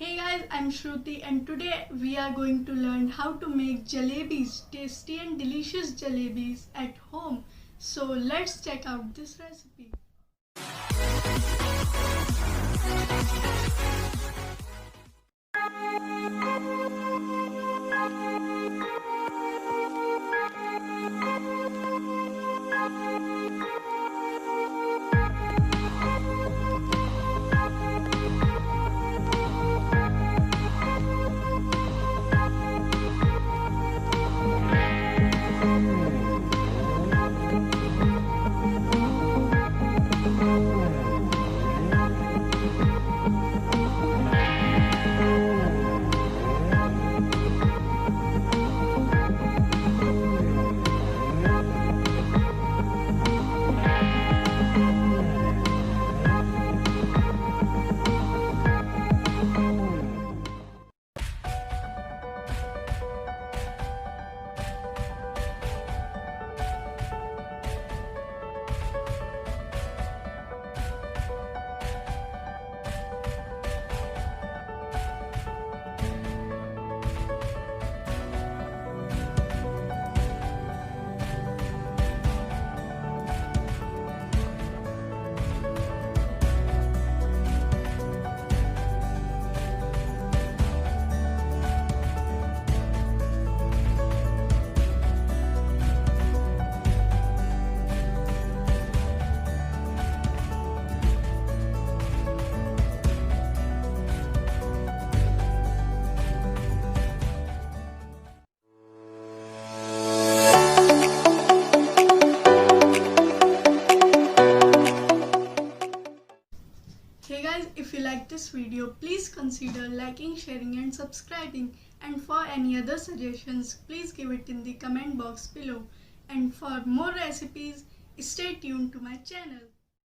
Hey guys, I'm Shruti and today we are going to learn how to make jalebis, tasty and delicious jalebis at home. So let's check out this recipe. Hey guys, if you like this video, please consider liking, sharing and subscribing. And for any other suggestions, please give it in the comment box below. And for more recipes, stay tuned to my channel.